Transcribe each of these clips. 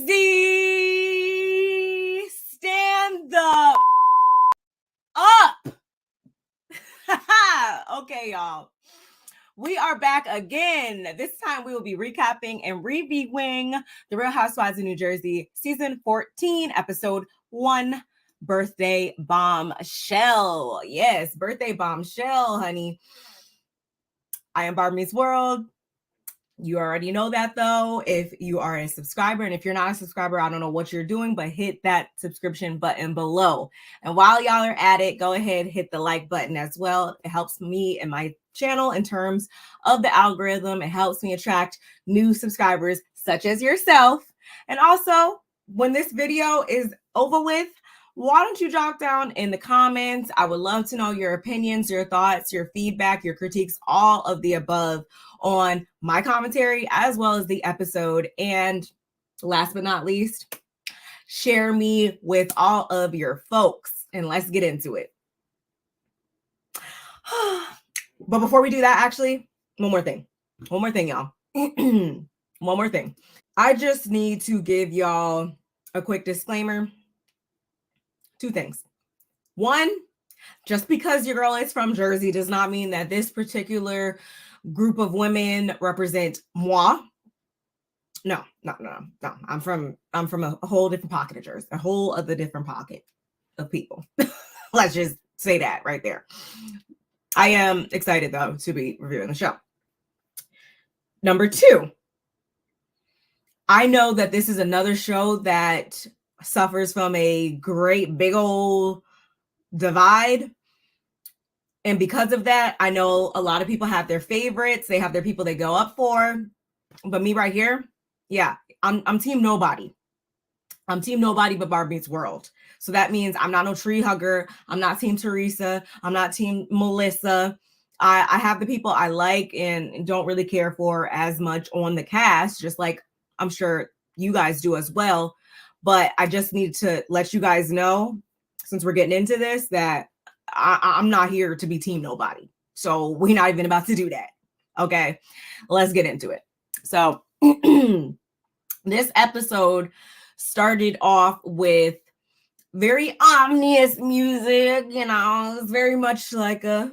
Jersey, stand the up. Okay, y'all. We are back again. This time we will be recapping and reviewing The Real Housewives of New Jersey, season 14, episode 1, Birthday Bombshell. Yes, Birthday Bombshell, honey. I am BarbMeetsWorld. You already know that, though, if you are a subscriber. And if you're not a subscriber, I don't know what you're doing, but hit that subscription button below. And while y'all are at it, go ahead, hit the like button as well. It helps me and my channel in terms of the algorithm. It helps me attract new subscribers such as yourself. And also, when this video is over with, why don't you drop down in the comments? I would love to know your opinions, your thoughts, your feedback, your critiques, all of the above on my commentary as well as the episode. And last but not least, share me with all of your folks and let's get into it. But before we do that, actually, one more thing, y'all. One more thing. I just need to give y'all a quick disclaimer. Two things. One, just because your girl is from Jersey does not mean that this particular group of women represent moi. No. I'm from a whole different pocket of Jersey, a whole other different pocket of people. Let's just say that right there. I am excited, though, to be reviewing the show. Number two, I know that this is another show that suffers from a great big old divide. And because of that, I know a lot of people have their favorites. They have their people they go up for. But me right here, yeah, I'm team nobody. I'm team nobody but BarbMeetsWorld. So that means I'm not no tree hugger. I'm not team Teresa. I'm not team Melissa. I have the people I like and don't really care for as much on the cast, just like I'm sure you guys do as well. But I just need to let you guys know, since we're getting into this, that I'm not here to be team nobody. So we're not even about to do that. Okay, let's get into it. So this episode started off with very ominous music. You know, it's very much like a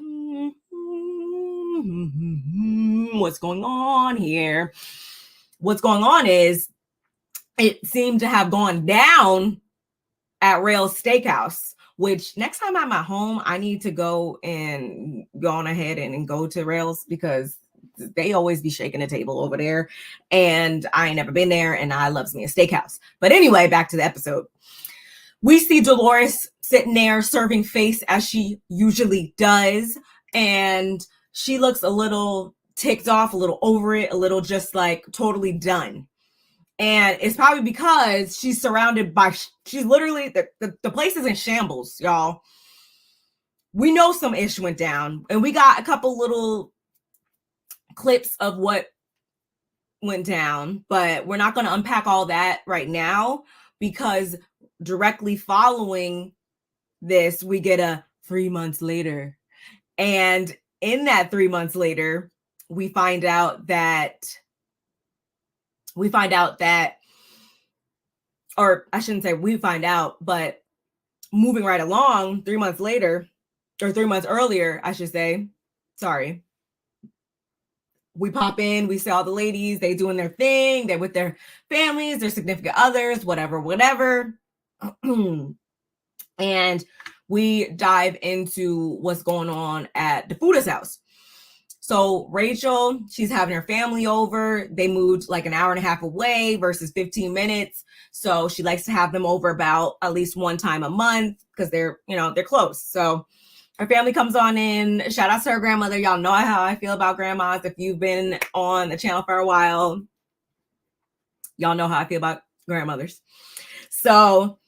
what's going on here? What's going on is it seemed to have gone down at Rail's Steakhouse, which next time I'm at home, I need to go on ahead and go to Rail's because they always be shaking the table over there. And I ain't never been there and I loves me a steakhouse. But anyway, back to the episode. We see Dolores sitting there serving face as she usually does. And she looks a little ticked off, a little over it, a little just like totally done. And it's probably because she's surrounded by, she's literally, the place is in shambles, y'all. We know some ish went down. And we got a couple little clips of what went down. But we're not going to unpack all that right now because directly following this, we get a 3 months later. And in that 3 months later, we find out that, or I shouldn't say we find out, but moving right along 3 months later, or 3 months earlier, I should say, sorry. We pop in, we see all the ladies, they doing their thing, they're with their families, their significant others, whatever. And we dive into what's going on at the Fuda's house. So Rachel, she's having her family over. They moved like an hour and a half away versus 15 minutes. So she likes to have them over about at least one time a month because they're close. So her family comes on in. Shout out to her grandmother. Y'all know how I feel about grandmas. If you've been on the channel for a while, y'all know how I feel about grandmothers. So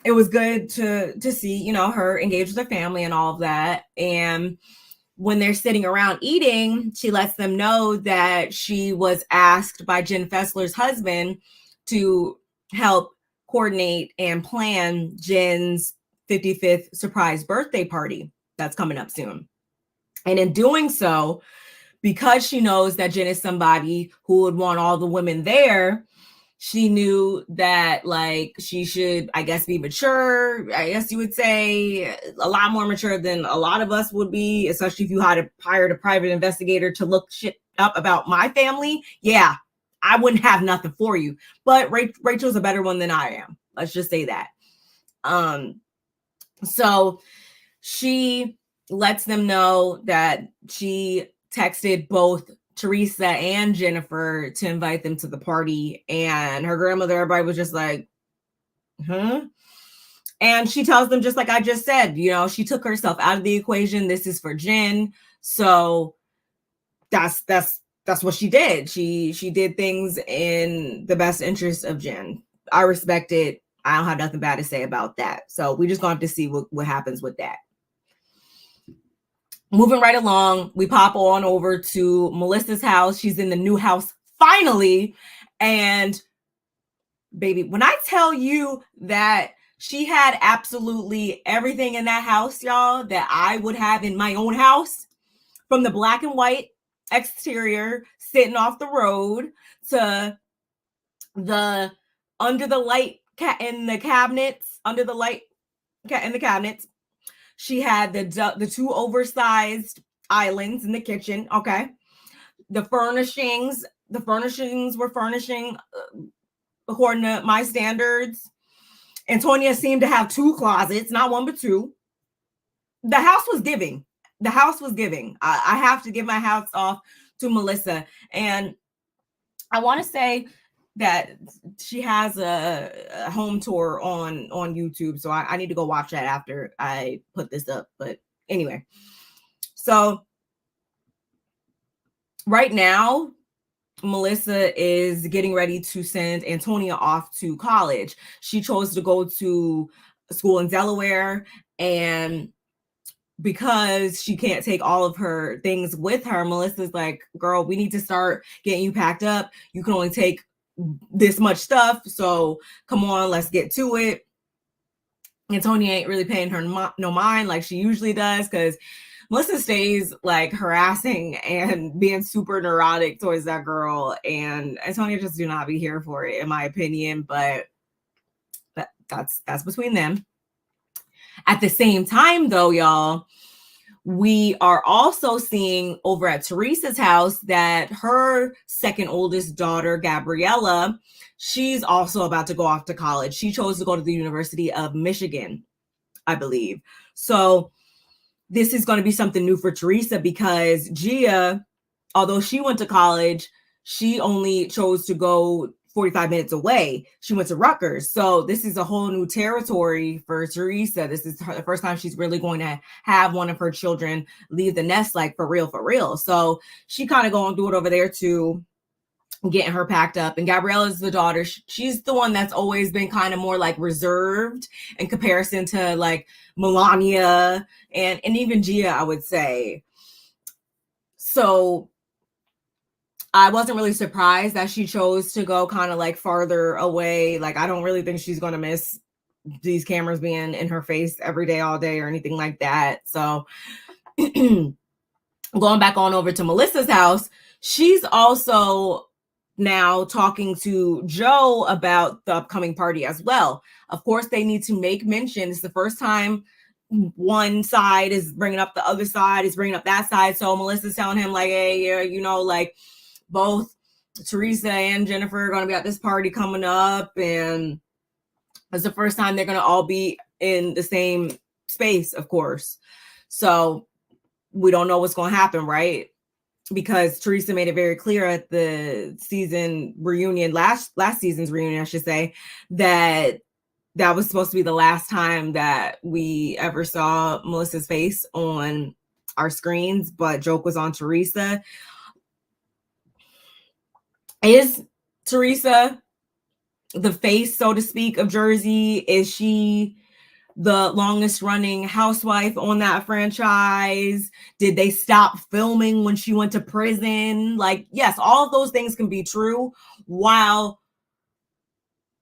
it was good to see, her engage with her family and all of that. And when they're sitting around eating, she lets them know that she was asked by Jen Fessler's husband to help coordinate and plan Jen's 55th surprise birthday party that's coming up soon. And in doing so, because she knows that Jen is somebody who would want all the women there, She knew that, like, she should, I guess, be mature. I guess you would say a lot more mature than a lot of us would be, especially if you had hired a private investigator to look shit up about my family. Yeah, I wouldn't have nothing for you. But Rachel's a better one than I am. Let's just say that. So she lets them know that she texted both Teresa and Jennifer to invite them to the party. And her grandmother, everybody was just like, huh? And she tells them, just like I just said, you know, she took herself out of the equation. This is for Jen. So that's what she did. She did things in the best interest of Jen. I respect it. I don't have nothing bad to say about that. So we just going to have to see what happens with that. Moving right along, we pop on over to Melissa's house. She's in the new house finally. And baby, when I tell you that she had absolutely everything in that house, y'all, that I would have in my own house, from the black and white exterior sitting off the road to the under the light in the cabinets, under the light in the cabinets. She had the two oversized islands in the kitchen. Okay. The furnishings were furnishing according to my standards. Antonia seemed to have two closets, not one, but two. The house was giving. I have to give my hats off to Melissa. And I want to say that she has a home tour on YouTube. So I need to go watch that after I put this up. But anyway, so right now, Melissa is getting ready to send Antonia off to college. She chose to go to school in Delaware, and because she can't take all of her things with her, Melissa's like, girl, we need to start getting you packed up. You can only take this much stuff, so come on, let's get to it. Antonia ain't really paying her no mind like she usually does, because Melissa stays like harassing and being super neurotic towards that girl, and Antonia just do not be here for it, in my opinion. But that's between them. At the same time, though, y'all, we are also seeing over at Teresa's house that her second oldest daughter, Gabriella, she's also about to go off to college. She chose to go to the University of Michigan, I believe. So this is going to be something new for Teresa, because Gia, although she went to college, she only chose to go 45 minutes away. She went to Rutgers. So this is a whole new territory for Teresa. This is the first time she's really going to have one of her children leave the nest, like for real. So she kind of going through it over there too, getting her packed up. And Gabriella's the daughter. She's the one that's always been kind of more like reserved in comparison to like Melania and even Gia, I would say. So I wasn't really surprised that she chose to go kind of like farther away. Like, I don't really think she's going to miss these cameras being in her face every day, all day, or anything like that. So going back on over to Melissa's house, she's also now talking to Joe about the upcoming party as well. Of course, they need to make mention. It's the first time one side is bringing up the other side, is bringing up that side. So Melissa's telling him like, hey, yeah, you know, like, both Teresa and Jennifer are going to be at this party coming up, and it's the first time they're going to all be in the same space, of course. So we don't know what's going to happen, right? Because Teresa made it very clear at the season reunion, last season's reunion, I should say, that was supposed to be the last time that we ever saw Melissa's face on our screens, but joke was on Teresa. Is Teresa the face, so to speak, of Jersey? Is she the longest running housewife on that franchise? Did they stop filming when she went to prison? Like, yes, all of those things can be true, while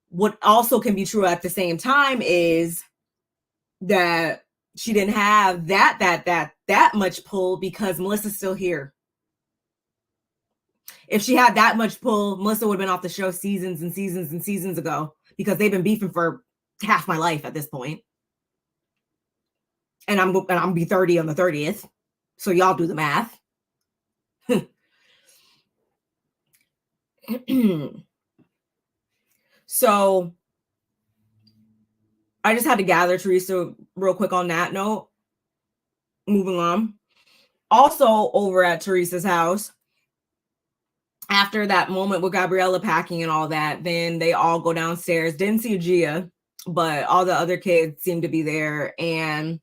what also can be true at the same time is that she didn't have that much pull because Melissa's still here. If she had that much pull, Melissa would have been off the show seasons and seasons and seasons ago, because they've been beefing for half my life at this point. And I'm gonna be 30 on the 30th. So y'all do the math. So I just had to gather Teresa real quick on that note. Moving on. Also over at Teresa's house, after that moment with Gabriella packing and all that, then they all go downstairs. Didn't see Gia, but all the other kids seem to be there, and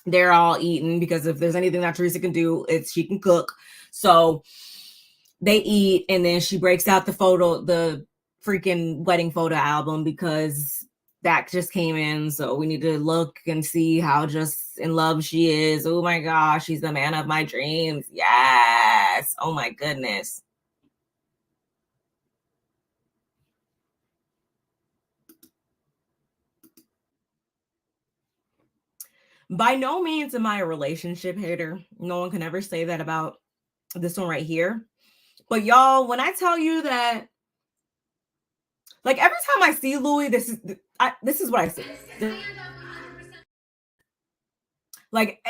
they're all eating, because if there's anything that Teresa can do, it's she can cook. So they eat, and then she breaks out the freaking wedding photo album, because that just came in. So we need to look and see how just in love she is. Oh my gosh, she's the man of my dreams. Yes. Oh my goodness. By no means am I a relationship hater. No one can ever say that about this one right here. But y'all, when I tell you that, like, every time I see Louis, this is what I see. Like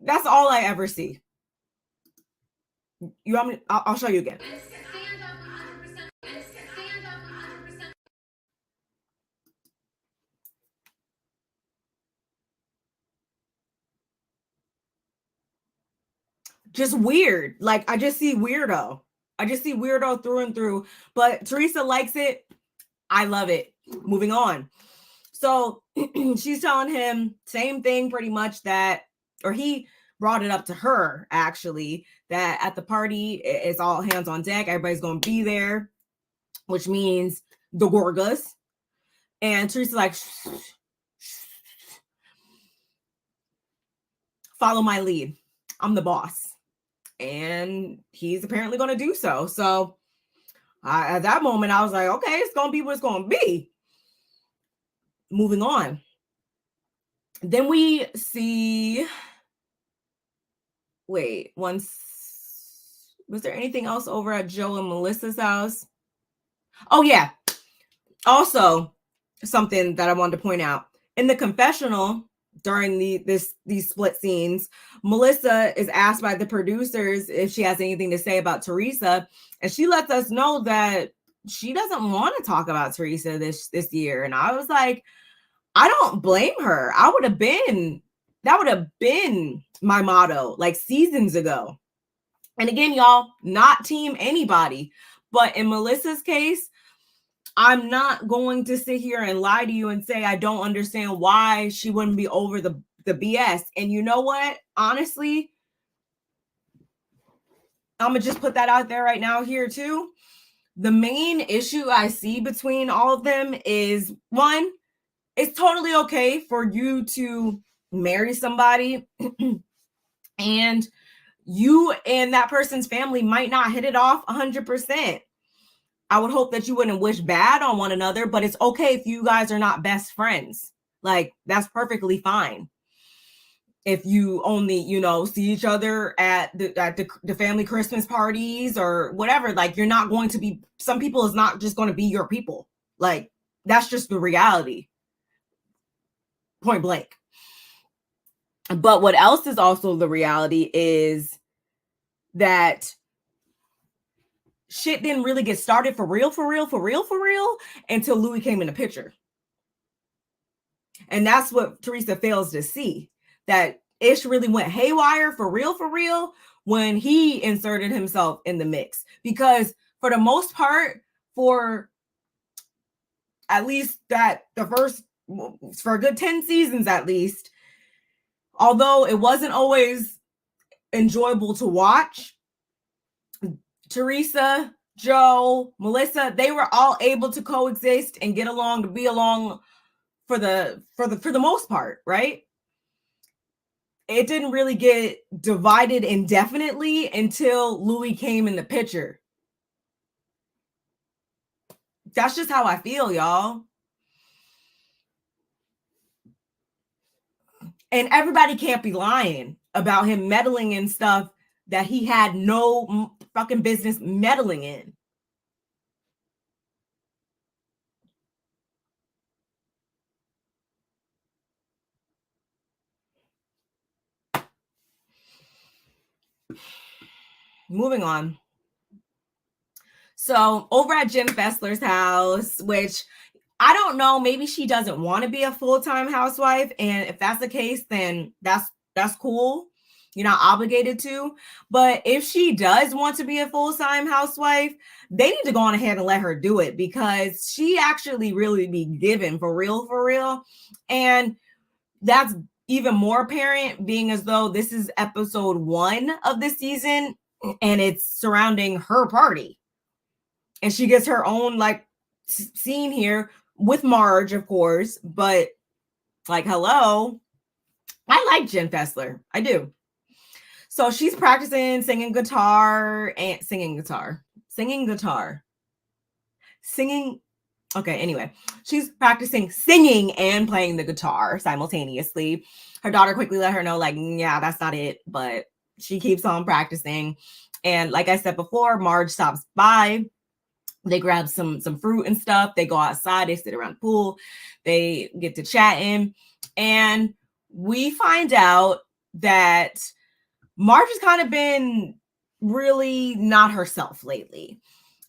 that's all I ever see. You want me? I'll show you again. Just weird. Like, I just see weirdo. I just see weirdo through and through. But Teresa likes it. I love it. Moving on. So she's telling him same thing pretty much, that, or he brought it up to her actually, that at the party it's all hands on deck. Everybody's going to be there, which means the Gorgas. And Teresa's like, follow my lead. I'm the boss. And he's apparently going to do so. So at that moment, I was like, okay, it's going to be what it's going to be. Moving on. Then we see, wait, was there anything else over at Joe and Melissa's house? Oh, yeah. Also, something that I wanted to point out. In the confessional, during these split scenes, Melissa is asked by the producers if she has anything to say about Teresa, and she lets us know that she doesn't want to talk about Teresa this year. And I was like, I don't blame her. That would have been my motto like seasons ago. And again, y'all, not team anybody, but in Melissa's case, I'm not going to sit here and lie to you and say I don't understand why she wouldn't be over the BS. And you know what? Honestly, I'm going to just put that out there right now here too. The main issue I see between all of them is, one, it's totally okay for you to marry somebody and you and that person's family might not hit it off 100%. I would hope that you wouldn't wish bad on one another, but it's okay if you guys are not best friends. Like, that's perfectly fine. If you only, see each other at the family Christmas parties or whatever, like, you're not going to be, some people is not just going to be your people. Like, that's just the reality. Point blank. But what else is also the reality is that shit didn't really get started for real until Louis came in the picture. And that's what Teresa fails to see, that Ish really went haywire for real when he inserted himself in the mix. Because for the most part, for at least for a good 10 seasons at least, although it wasn't always enjoyable to watch, Teresa, Joe, Melissa, they were all able to coexist and get along, to be along for the most part, right? It didn't really get divided indefinitely until Louis came in the picture. That's just how I feel, y'all. And everybody can't be lying about him meddling in stuff that he had no fucking business meddling in. Moving on. So over at Jen Fessler's house, which I don't know, maybe she doesn't want to be a full-time housewife. And if that's the case, then that's cool. You're not obligated to. But if she does want to be a full-time housewife, they need to go on ahead and let her do it, because she actually really be giving for real. And that's even more apparent being as though this is episode 1 of the season and it's surrounding her party. And she gets her own like scene here with Marge, of course, but like, hello, I like Jen Fessler. I do. So she's practicing singing guitar. Okay, anyway, she's practicing singing and playing the guitar simultaneously. Her daughter quickly let her know, like, yeah, that's not it, but she keeps on practicing. And like I said before, Marge stops by. They grab some fruit and stuff. They go outside. They sit around the pool. They get to chatting. And we find out that Marge has kind of been really not herself lately.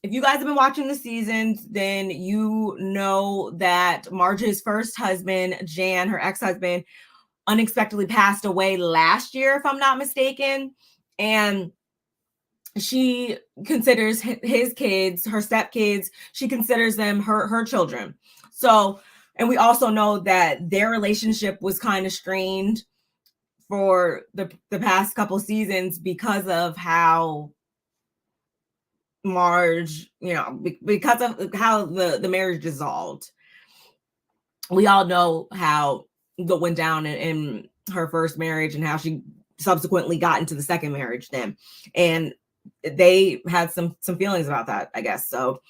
If you guys have been watching the seasons, then you know that Marge's first husband, Jan, her ex-husband, unexpectedly passed away last year, if I'm not mistaken. And she considers his kids, her stepkids, she considers them her children. So, and we also know that their relationship was kind of strained for the past couple seasons because of how Marge, because of how the marriage dissolved. We all know how that went down in her first marriage and how she subsequently got into the second marriage then. And they had some feelings about that, I guess. So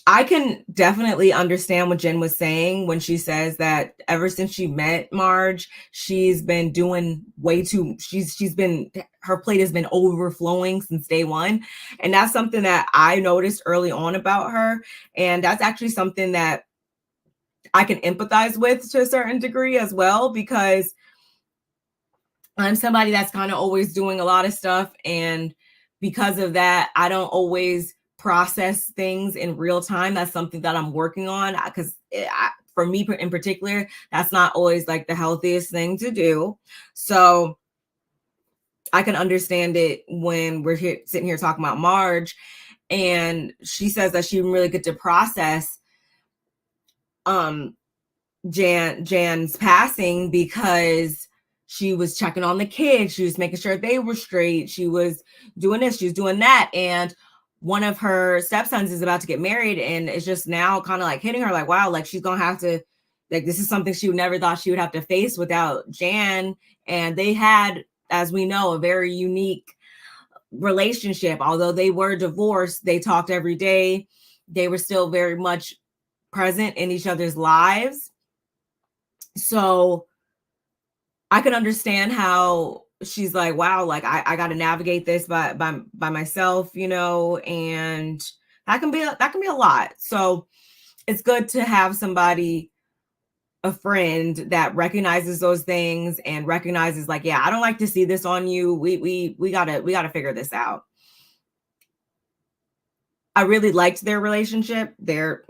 I can definitely understand what Jen was saying when she says that ever since she met Marge, she's been doing way too, her plate has been overflowing since day one. And that's something that I noticed early on about her. And that's actually something that I can empathize with to a certain degree as well, because I'm somebody that's kind of always doing a lot of stuff. And because of that, I don't always process things in real time. That's something that I'm working on, because for me in particular, that's not always like the healthiest thing to do. So I can understand it when we're sitting here talking about Marge, and she says that she didn't really get to process Jan's passing because she was checking on the kids. She was making sure they were straight. She was doing this, she was doing that. And one of her stepsons is about to get married, and it's just now kind of like hitting her like, wow, like she's going to have to, like, this is something she never thought she would have to face without Jan. And they had, as we know, a very unique relationship. Although they were divorced, they talked every day. They were still very much present in each other's lives. So I can understand how she's like, wow, like I got to navigate this by myself, and that can be a lot. So it's good to have somebody, a friend that recognizes those things and recognizes like, yeah, I don't like to see this on you. We gotta figure this out. I really liked their relationship, their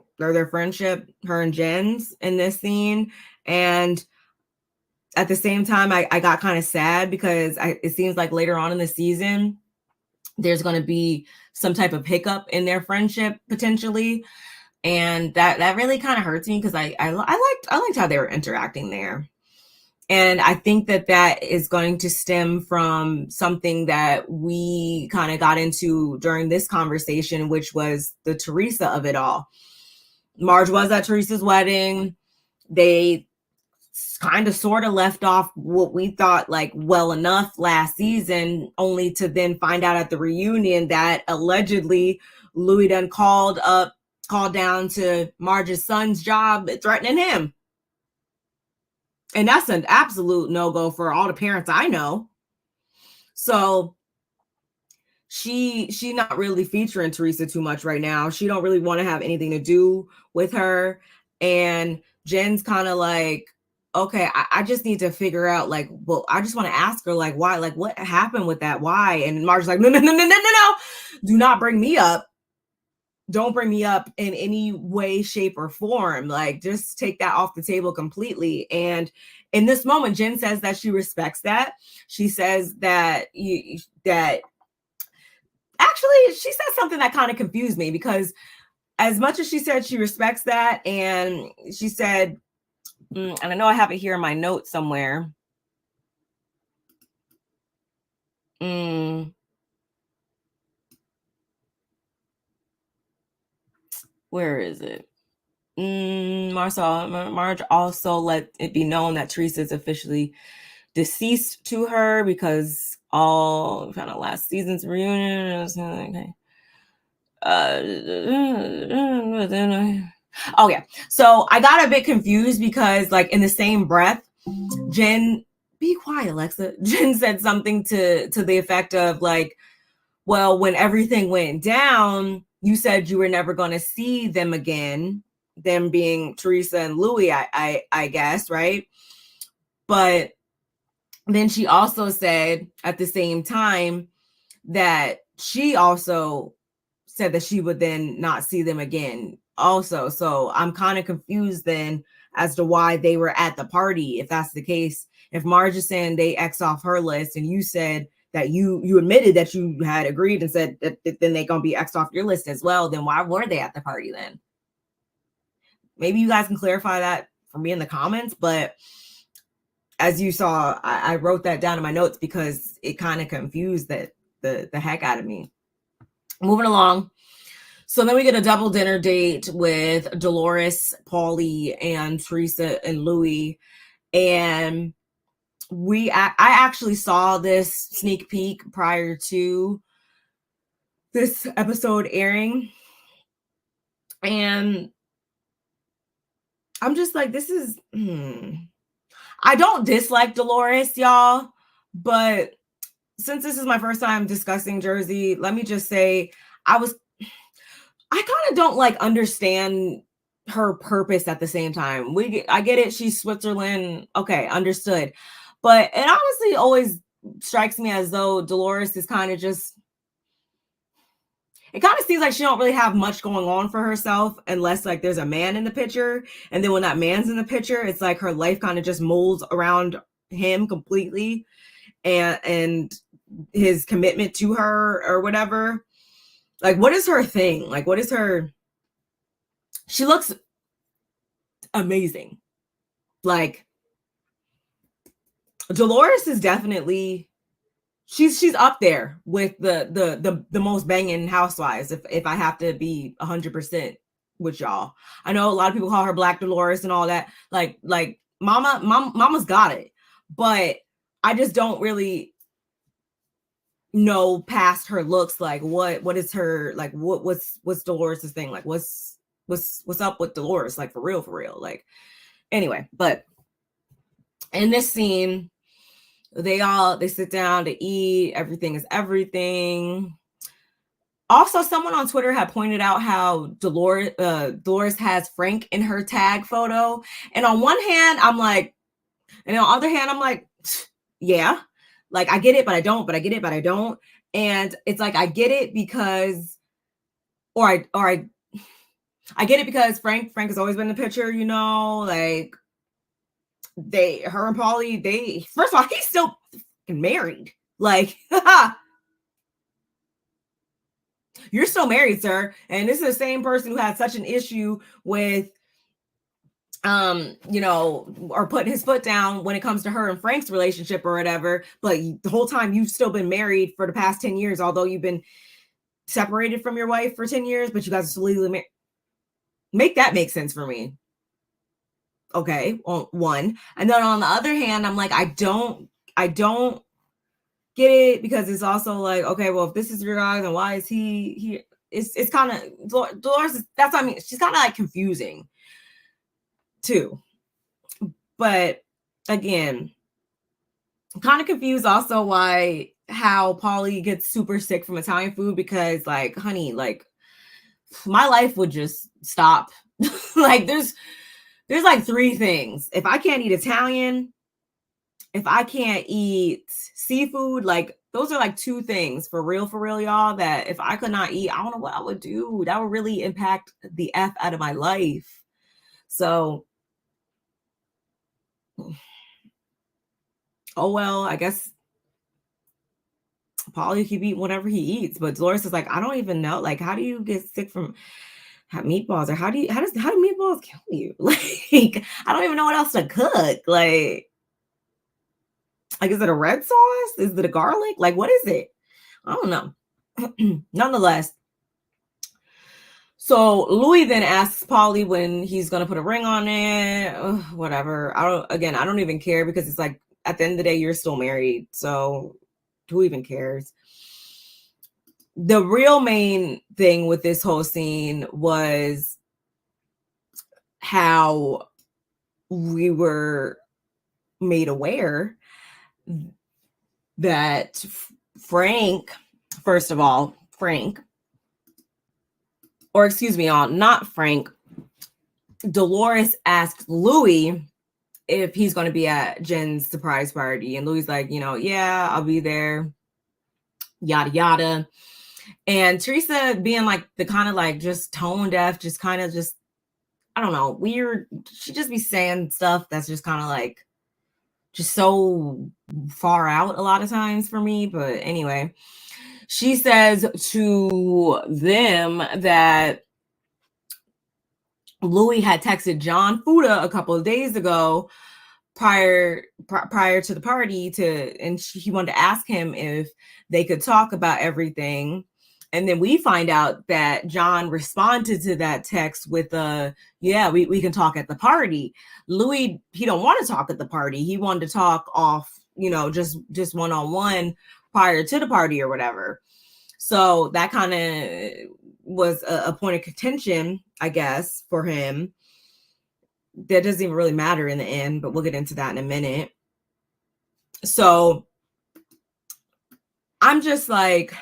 friendship, her and Jen's in this scene. And at the same time, I got kind of sad because it seems like later on in the season, there's going to be some type of hiccup in their friendship potentially. And that really kind of hurts me, because I liked how they were interacting there. And I think that is going to stem from something that we kind of got into during this conversation, which was the Teresa of it all. Marge was at Teresa's wedding. They kind of sort of left off what we thought like well enough last season, only to then find out at the reunion that allegedly Louis done called down to Marge's son's job, threatening him. And that's an absolute no-go for all the parents I know. So she not really featuring Teresa too much right now. She don't really want to have anything to do with her. And Jen's kind of like, okay, I just need to figure out, like, well, I just want to ask her, like, why, like, what happened with that? Why? And Marge's like, no. Do not bring me up. Don't bring me up in any way, shape, or form. Like, just take that off the table completely. And in this moment, Jen says that she respects that. She says that actually, she said something that kind of confused me, because as much as she said she respects that, and she said, and I know I have it here in my notes somewhere. Where is it? Marge also let it be known that Teresa is officially deceased to her, because all kind of last season's reunion was okay. Oh yeah. So I got a bit confused, because like in the same breath, Jen, be quiet, Alexa. Jen said something to the effect of like, well, when everything went down, you said you were never going to see them again. Them being Teresa and Louis, I guess, right? But then she also said at the same time that she also said that she would then not see them again also. So I'm kind of confused then as to why they were at the party, if that's the case. If Marge is saying they X off her list, and you said that you admitted that you had agreed and said that then they're going to be X'd off your list as well, then why were they at the party then? Maybe you guys can clarify that for me in the comments. But as you saw, I wrote that down in my notes because it kind of confused the heck out of me. Moving along. So then we get a double dinner date with Dolores, Paulie, and Teresa and Louis. And I actually saw this sneak peek prior to this episode airing. And I'm just like, this is, I don't dislike Dolores, y'all, but since this is my first time discussing Jersey, let me just say, I kind of don't like understand her purpose at the same time. I get it. She's Switzerland. Okay, understood. But it honestly always strikes me as though Dolores is kind of just, it kind of seems like she don't really have much going on for herself unless like there's a man in the picture. And then when that man's in the picture, it's like her life kind of just molds around him completely, and his commitment to her or whatever. Like, what is her thing? Like, what is her? She looks amazing. Like, Dolores is definitely, she's up there with the most banging housewives, if I have to be 100% with y'all. I know a lot of people call her Black Dolores and all that. Like mama's got it, but I just don't really know past her looks. Like what is her, like what's Dolores's thing? Like what's up with Dolores? Like for real. Like, anyway, but in this scene, they sit down to eat. Everything is everything. Also, someone on Twitter had pointed out how Dolores has Frank in her tag photo. And on one hand, I'm like, and on the other hand, I'm like, yeah, like I get it, but I don't, but I get it, but I don't. And it's like, I get it because, or I get it because Frank has always been in the picture, you know, like her and Paulie, first of all, he's still married. Like, you're still married, sir. And this is the same person who had such an issue with, or putting his foot down when it comes to her and Frank's relationship or whatever. But the whole time you've still been married for the past 10 years, although you've been separated from your wife for 10 years, but you guys are still legally married. Make that make sense for me. Okay, on one. And then on the other hand, I'm like, I don't get it, because it's also like, okay, well, if this is your guy, then why is he it's kind of, Dolores, that's what I mean. She's kind of like confusing too. But again, I'm kind of confused also why how Pauly gets super sick from Italian food because, like, honey, like, my life would just stop. Like, there's like 3 things. If I can't eat Italian, if I can't eat seafood, like, those are like 2 things for real, y'all, that if I could not eat, I don't know what I would do. That would really impact the F out of my life. So, oh well, I guess Pauly keep eating whatever he eats. But Dolores is like, I don't even know. Like, how do you get sick from meatballs? Or how do meatballs kill you? Like, I don't even know what else to cook. Like, is it a red sauce? Is it a garlic? Like, what is it? I don't know. Nonetheless, so Louis then asks Pauly when he's gonna put a ring on it. Ugh, whatever. I don't even care, because it's like, at the end of the day, you're still married. So who even cares? The real main thing with this whole scene was how we were made aware that Frank, first of all, not Frank, Dolores asked Louis if he's going to be at Jen's surprise party. And Louis like, yeah, I'll be there, yada, yada. And Teresa being like the kind of like just tone deaf, just kind of just, I don't know, weird. She just be saying stuff that's just kind of like just so far out a lot of times for me. But anyway, she says to them that Louis had texted John Fuda a couple of days ago prior to the party he wanted to ask him if they could talk about everything. And then we find out that John responded to that text with yeah, we can talk at the party. Louis, he don't want to talk at the party. He wanted to talk off, just one-on-one prior to the party or whatever. So that kind of was a point of contention, I guess, for him. That doesn't even really matter in the end, but we'll get into that in a minute. So I'm just like,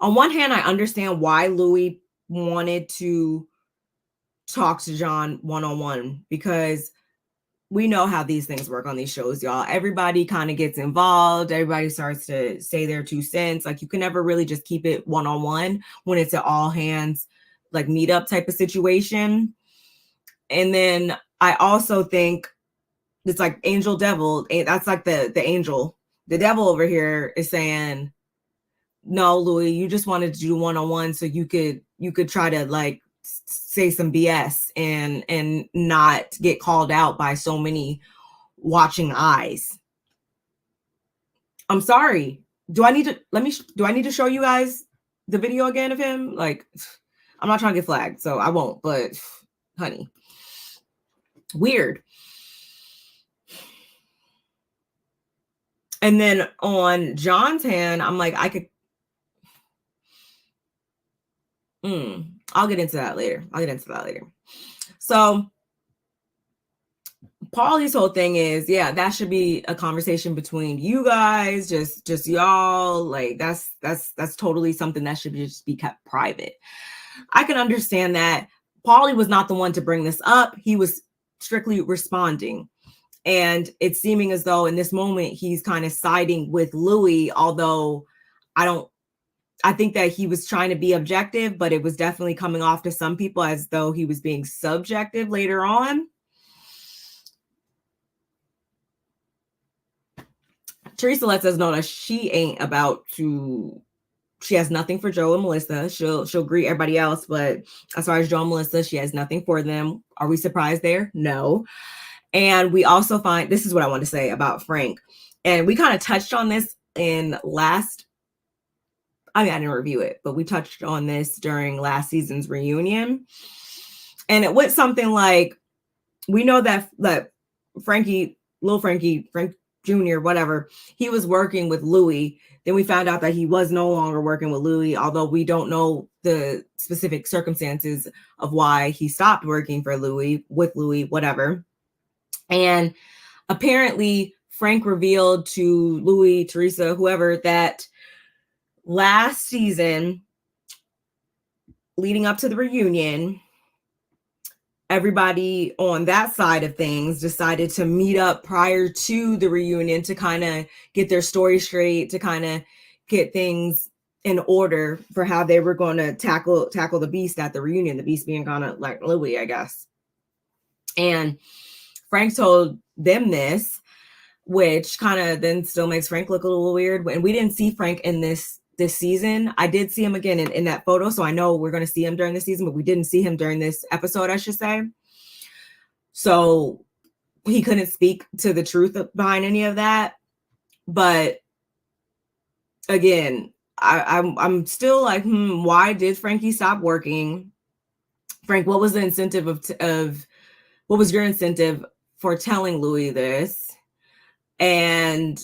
on one hand, I understand why Louis wanted to talk to John one-on-one, because we know how these things work on these shows, y'all. Everybody kind of gets involved. Everybody starts to say their 2 cents. Like, you can never really just keep it one-on-one when it's an all hands, like, meetup type of situation. And then I also think it's like angel devil. That's like the angel. The devil over here is saying, no, Louis, you just wanted to do one-on-one so you could try to like say some BS and not get called out by so many watching eyes. I'm sorry. Do I need to show you guys the video again of him? Like, I'm not trying to get flagged, so I won't, but honey, weird. And then on John's hand, I'm like, I'll get into that later. So Pauly's whole thing is, yeah, that should be a conversation between you guys, just y'all. Like, that's totally something that should just be kept private. I can understand that. Pauly was not the one to bring this up. He was strictly responding. And it's seeming as though in this moment he's kind of siding with Louis, although I think that he was trying to be objective, but it was definitely coming off to some people as though he was being subjective later on. Teresa lets us know that she has nothing for Joe and Melissa. She'll greet everybody else, but as far as Joe and Melissa, she has nothing for them. Are we surprised there? No. And we also find, this is what I want to say about Frank. And we kind of touched on this I didn't review it, but we touched on this during last season's reunion. And it went something like, we know that Frank Jr., whatever, he was working with Louis. Then we found out that he was no longer working with Louis, although we don't know the specific circumstances of why he stopped working with Louis, whatever. And apparently Frank revealed to Louis, Teresa, whoever, that last season, leading up to the reunion, everybody on that side of things decided to meet up prior to the reunion to kind of get their story straight, to kind of get things in order for how they were going to tackle the beast at the reunion, the beast being kind of like Louis, I guess. And Frank told them this, which kind of then still makes Frank look a little weird. And we didn't see Frank in this season. I did see him again in that photo, so I know we're going to see him during the season, but we didn't see him during this episode, I should say. So he couldn't speak to the truth behind any of that. But again, I'm still like, why did Frankie stop working? Frank, what was the incentive of what was your incentive for telling Louis this? And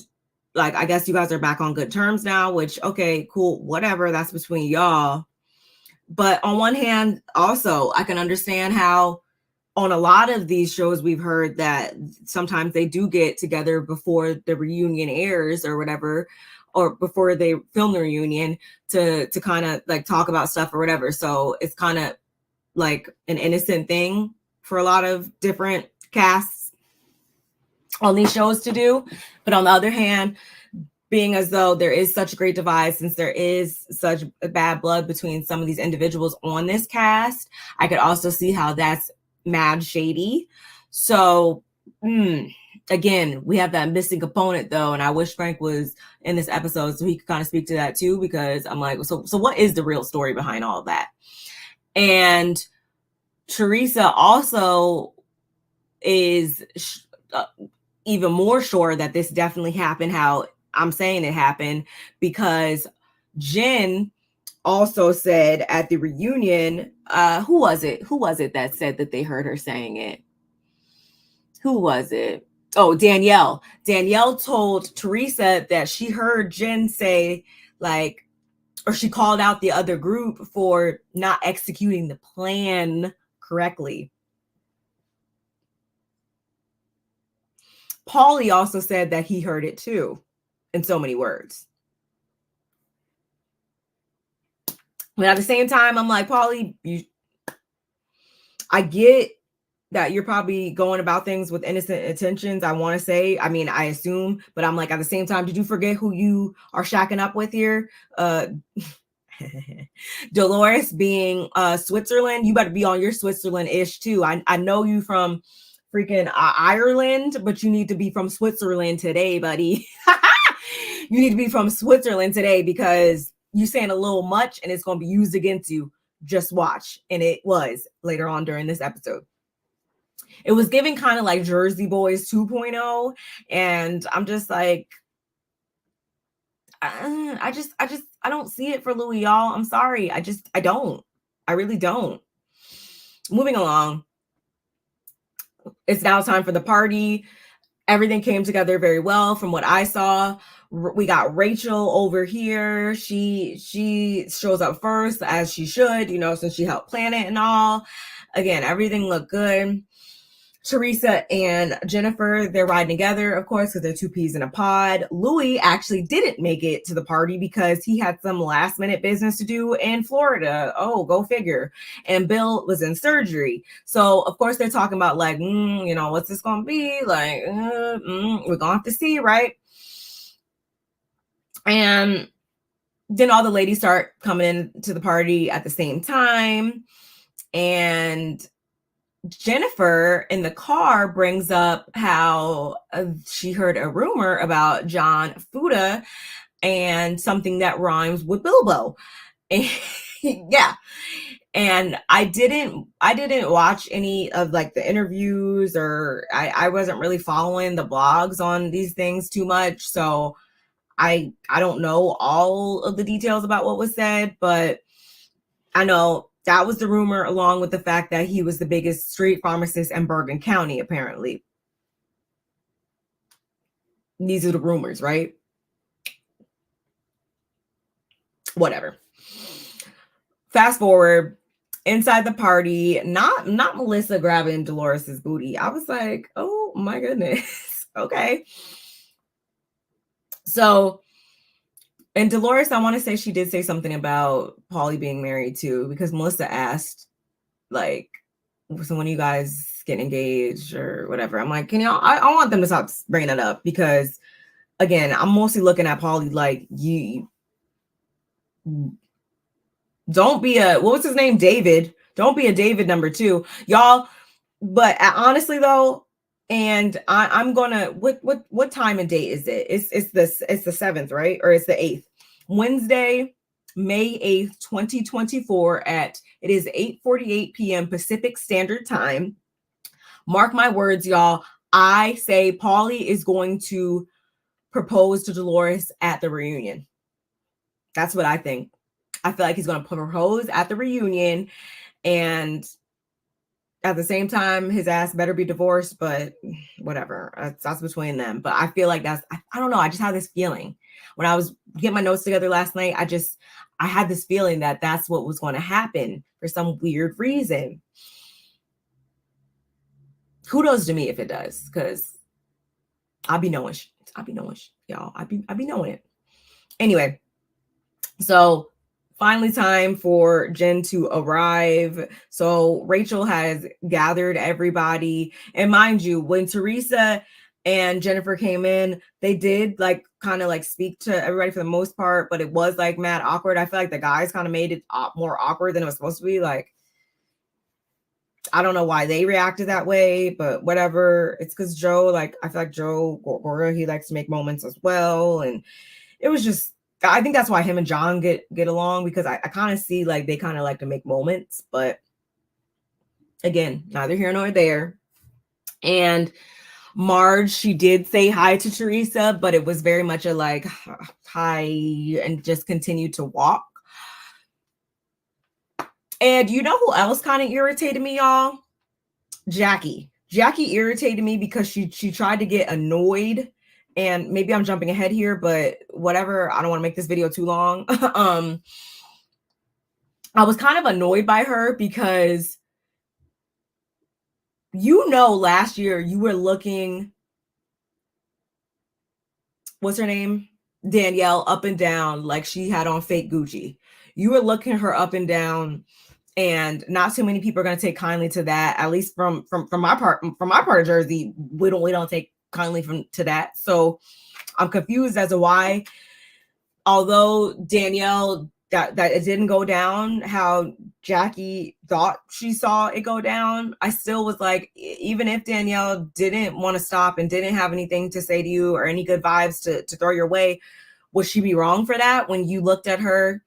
like, I guess you guys are back on good terms now, which, okay, cool, whatever, that's between y'all. But on one hand, also, I can understand how on a lot of these shows we've heard that sometimes they do get together before the reunion airs or whatever, or before they film the reunion to kind of like talk about stuff or whatever. So it's kind of like an innocent thing for a lot of different casts on these shows to do. But on the other hand, being as though there is such a great divide, since there is such bad blood between some of these individuals on this cast, I could also see how that's mad shady. So again, we have that missing component though, and I wish Frank was in this episode so he could kind of speak to that too, because I'm like, so what is the real story behind all of that? And Teresa also is even more sure that this definitely happened, how I'm saying it happened, because Jen also said at the reunion, who was it that said that they heard her saying it? Who was it? Oh, Danielle. Danielle told Teresa that she heard Jen say, like, or she called out the other group for not executing the plan correctly. Paulie also said that he heard it too, in so many words. But at the same time, I'm like, Paulie, I get that you're probably going about things with innocent intentions, I want to say. I mean, I assume, but I'm like, at the same time, did you forget who you are shacking up with here? Dolores being Switzerland, you better be on your Switzerland-ish too. I know you from freaking Ireland, but you need to be from Switzerland today, buddy. You need to be from Switzerland today, because you saying a little much and it's going to be used against you. Just watch. And it was later on during this episode. It was giving kind of like Jersey Boys 2.0. And I'm just like, I don't see it for Louis, y'all. I'm sorry. I don't. I really don't. Moving along. It's now time for the party. Everything came together very well from what I saw. We got Rachel over here. She shows up first, as she should, since she helped plan it and all. Again, everything looked good. Teresa and Jennifer, they're riding together, of course, because they're two peas in a pod. Louis actually didn't make it to the party because he had some last minute business to do in Florida. Oh, go figure. And Bill was in surgery. So, of course, they're talking about like, what's this going to be? Like, we're going to have to see, right? And then all the ladies start coming in to the party at the same time. And Jennifer in the car brings up how she heard a rumor about John Fuda and something that rhymes with Bilbo. And, yeah. And I didn't watch any of like the interviews, or I wasn't really following the blogs on these things too much. So I don't know all of the details about what was said, but I know that was the rumor, along with the fact that he was the biggest street pharmacist in Bergen County, apparently. These are the rumors, right? Whatever. Fast forward, inside the party, not Melissa grabbing Dolores's booty. I was like, oh my goodness. Okay. So, and Dolores, I want to say she did say something about Paulie being married too, because Melissa asked, like, so when you guys get engaged or whatever. I'm like, can y'all, I want them to stop bringing that up, because again, I'm mostly looking at Paulie like, you don't be a, what was his name? David. Don't be a David number 2. Y'all. But honestly though, and I'm gonna, what time and date is it? It's the 7th, right? Or it's the 8th. Wednesday, May 8th, 2024 at, it is 8:48 p.m. Pacific Standard Time. Mark my words, y'all. I say Paulie is going to propose to Dolores at the reunion. That's what I think. I feel like he's going to propose at the reunion, and at the same time, his ass better be divorced, but whatever. That's between them. But I feel like that's, I don't know. I just had this feeling when I was getting my notes together last night. I had this feeling that that's what was going to happen for some weird reason. Kudos to me if it does, because I'll be knowing. Y'all. I'll be knowing it. Anyway, so finally time for Jen to arrive. So Rachel has gathered everybody. And mind you, when Teresa and Jennifer came in, they did like kind of like speak to everybody for the most part, but it was like mad awkward. I feel like the guys kind of made it more awkward than it was supposed to be. Like, I don't know why they reacted that way, but whatever. It's because Joe, like, I feel like Joe Gorga, he likes to make moments as well. And it was just, I think that's why him and John get along, because I kind of see like they kind of like to make moments, but again, neither here nor there. And Marge, she did say hi to Teresa, but it was very much a like hi and just continued to walk. And you know who else kind of irritated me, y'all? Jackie. Jackie irritated me because she tried to get annoyed. And maybe I'm jumping ahead here, but whatever. I don't want to make this video too long. I was kind of annoyed by her because, you know, last year you were looking, what's her name? Danielle up and down like she had on fake Gucci. You were looking her up and down, and not too many people are going to take kindly to that. At least from my part of Jersey, we don't take kindly to that. So I'm confused as to why, although Danielle, that it didn't go down how Jackie thought she saw it go down, I still was like, even if Danielle didn't want to stop and didn't have anything to say to you or any good vibes to throw your way, would she be wrong for that when you looked at her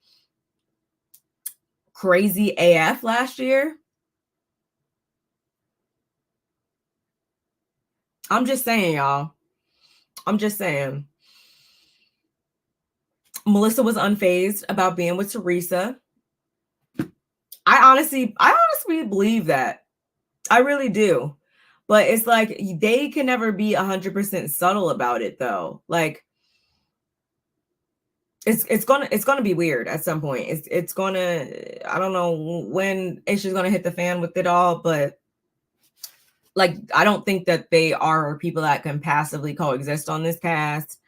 crazy AF last year? I'm just saying, y'all. I'm just saying. Melissa was unfazed about being with Teresa. I honestly believe that. I really do. But it's like they can never be 100% subtle about it though. Like it's gonna be weird at some point. It's gonna, I don't know when Isha's gonna hit the fan with it all, but like I don't think that they are people that can passively coexist on this cast.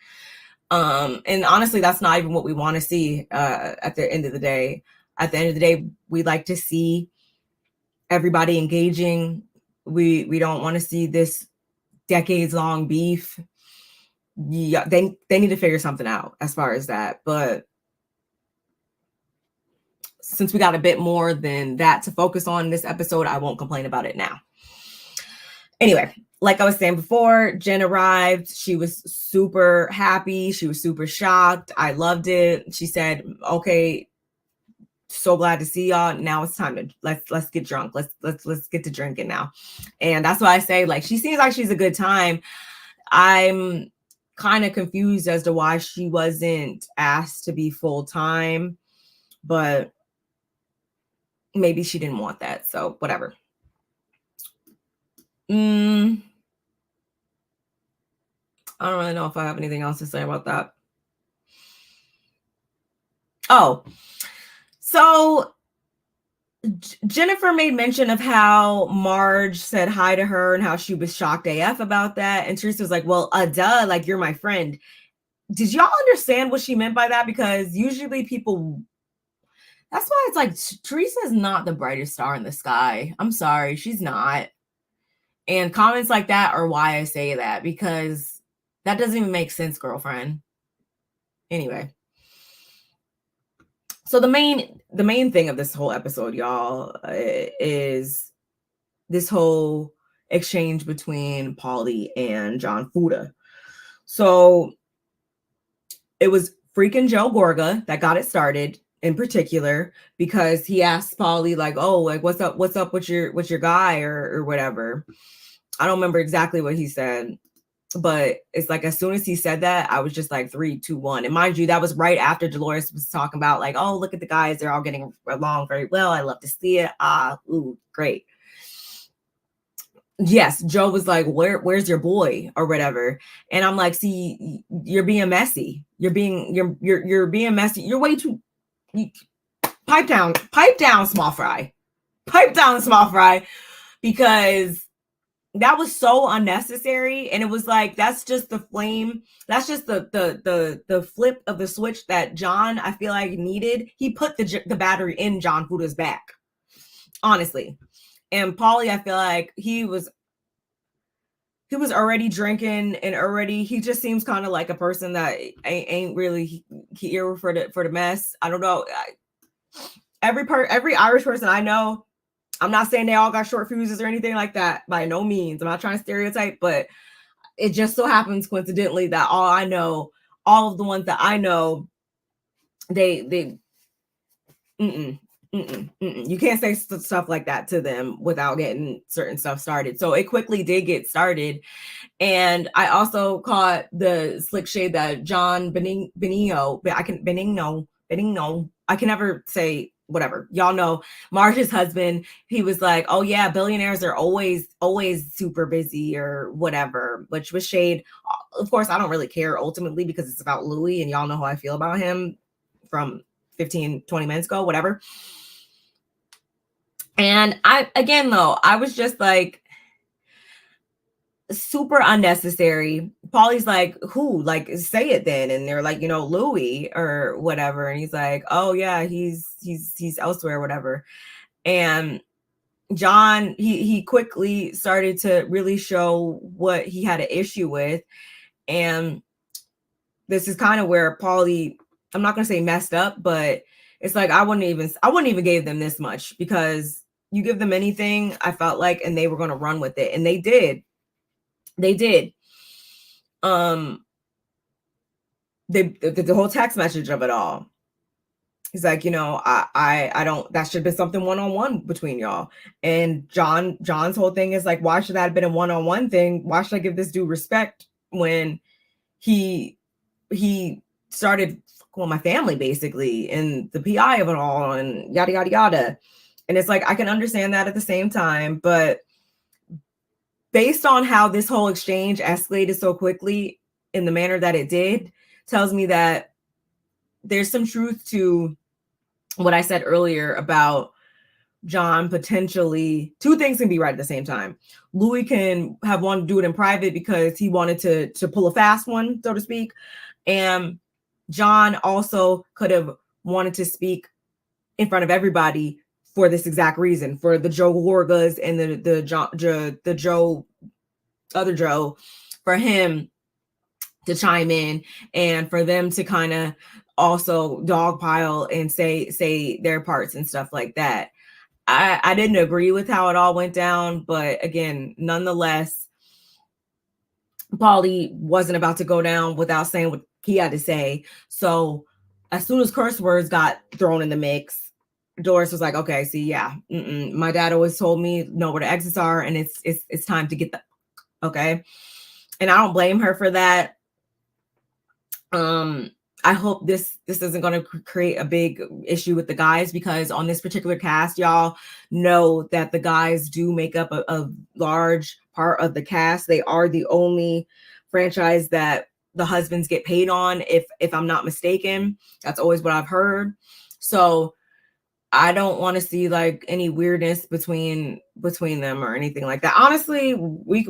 And honestly, that's not even what we want to see at the end of the day. At the end of the day, we like to see everybody engaging. We don't want to see this decades-long beef. Yeah, they need to figure something out as far as that. But since we got a bit more than that to focus on this episode, I won't complain about it now. Anyway, like I was saying before, Jen arrived. She was super happy. She was super shocked. I loved it. She said, okay, so glad to see y'all. Now it's time to let's get drunk. Let's get to drinking now. And that's why I say, like, she seems like she's a good time. I'm kind of confused as to why she wasn't asked to be full-time, but maybe she didn't want that. So whatever. I don't really know if I have anything else to say about that. Oh, so Jennifer made mention of how Marge said hi to her and how she was shocked AF about that. And Teresa was like, well, duh, like, you're my friend. did y'all understand what she meant by that? Because usually people, that's why it's like Teresa is not the brightest star in the sky. I'm sorry, she's not. And comments like that are why I say that, because that doesn't even make sense, girlfriend. Anyway. So the main thing of this whole episode, y'all, is this whole exchange between Paulie and John Fuda. So it was freaking Joe Gorga that got it started in particular, because he asked Paulie like, oh, like what's up with your guy or whatever. I don't remember exactly what he said, but it's like as soon as he said that, I was just like 3, 2, 1. And mind you, that was right after Dolores was talking about like, oh, look at the guys, they're all getting along very well. I love to see it. Ooh, great. Yes, Joe was like, where's your boy or whatever. And I'm like, see, you're being messy. You're being messy. You're way too pipe down, small fry. Pipe down, small fry, because that was so unnecessary. And it was like, that's just the flame. That's just the flip of the switch that John, I feel like, needed. He put the battery in John Fuda's back, honestly. And Paulie, I feel like he was already drinking, and already he just seems kind of like a person that ain't really here for the mess. I don't know. Every Irish person I know, I'm not saying they all got short fuses or anything like that, by no means. I'm not trying to stereotype, but it just so happens coincidentally that all of the ones that I know, they you can't say stuff like that to them without getting certain stuff started. So it quickly did get started. And I also caught the slick shade that John Benigno, I can never say whatever. Y'all know Marge's husband, he was like, oh yeah, billionaires are always super busy or whatever, which was shade. Of course, I don't really care ultimately, because it's about Louis, and y'all know how I feel about him from 15, 20 minutes ago, whatever. And I was just like, super unnecessary. Paulie's like, who? Like, say it then. And they're like, Louis or whatever. And he's like, oh yeah, he's elsewhere, whatever. And John, he quickly started to really show what he had an issue with. And this is kind of where Paulie, I'm not gonna say messed up, but it's like I wouldn't even give them this much, because you give them anything, I felt like, and they were gonna run with it. And they did. The whole text message of it all. He's like, I don't, that should have been something one-on-one between y'all. And John's whole thing is like, why should that have been a one-on-one thing? Why should I give this dude respect when he started with my family, basically, and the PI of it all, and yada, yada, yada. And it's like, I can understand that at the same time, but based on how this whole exchange escalated so quickly in the manner that it did, tells me that there's some truth to what I said earlier about John potentially, two things can be right at the same time. Louis can have wanted to do it in private because he wanted to pull a fast one, so to speak. And John also could have wanted to speak in front of everybody for this exact reason, for the Joe Gorgas and the Joe, other Joe, for him to chime in and for them to kind of also dogpile and say their parts and stuff like that. I didn't agree with how it all went down, but again, nonetheless, Paulie wasn't about to go down without saying what he had to say. So as soon as curse words got thrown in the mix, Dolores was like, okay, see, yeah, my dad always told me know where the exits are, and it's time to get the okay. And I don't blame her for that. I hope this isn't going to create a big issue with the guys, because on this particular cast, y'all know that the guys do make up a large part of the cast. They are the only franchise that the husbands get paid on, if I'm not mistaken. That's always what I've heard. So I don't want to see like any weirdness between them or anything like that. Honestly, we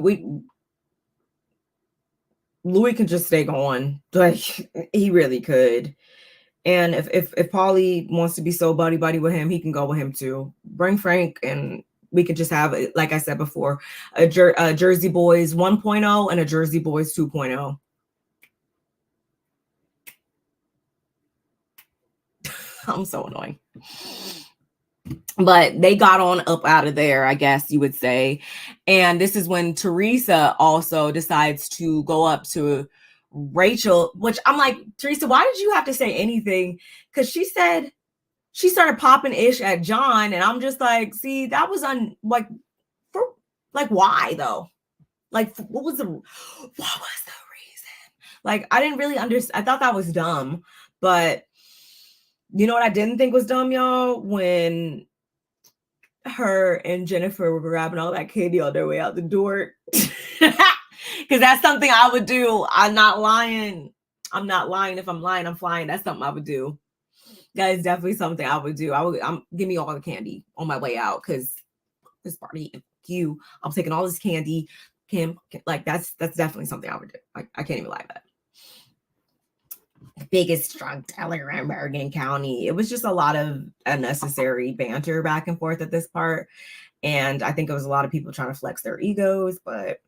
Louis can just stay gone. Like, he really could. And if Paulie wants to be so buddy with him, he can go with him too. Bring Frank, and we could just have, like I said before, a Jersey Boys 1.0 and a Jersey Boys 2.0. I'm so annoying. But they got on up out of there, I guess you would say. And this is when Teresa also decides to go up to Rachel, which I'm like, Teresa, why did you have to say anything? Because she said she started popping ish at John, and I'm just like, see, that was why though? Like, what was the reason? Like, I didn't really understand. I thought that was dumb, but you know what I didn't think was dumb, y'all? When her and Jennifer were grabbing all that candy on their way out the door. Because that's something I would do. I'm not lying. I'm not lying. If I'm lying, I'm flying. That's something I would do. That is definitely something I would do. Give me all the candy on my way out, because this party, I'm taking all this candy. Like, that's definitely something I would do. I can't even lie about it. Biggest drug dealer in Bergen County. It was just a lot of unnecessary banter back and forth at this part. And I think it was a lot of people trying to flex their egos, but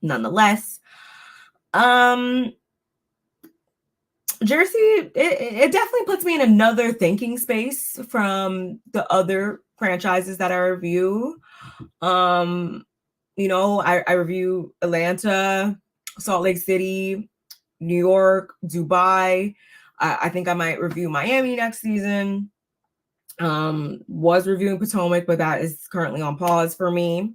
nonetheless, Jersey, it definitely puts me in another thinking space from the other franchises that I review. You know, I review Atlanta, Salt Lake City, New York, Dubai. I think I might review Miami next season. Was reviewing Potomac, but that is currently on pause for me.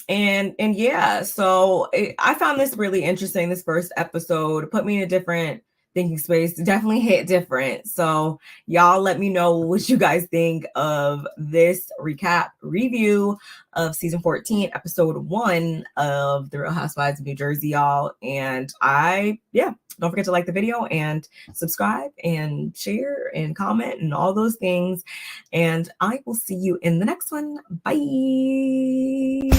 And yeah, so I found this really interesting. This first episode put me in a different thinking space. Definitely hit different. So y'all let me know what you guys think of this recap review of season 14, episode 1 of The Real Housewives of New Jersey, y'all. And don't forget to like the video and subscribe and share and comment and all those things. And I will see you in the next one. Bye.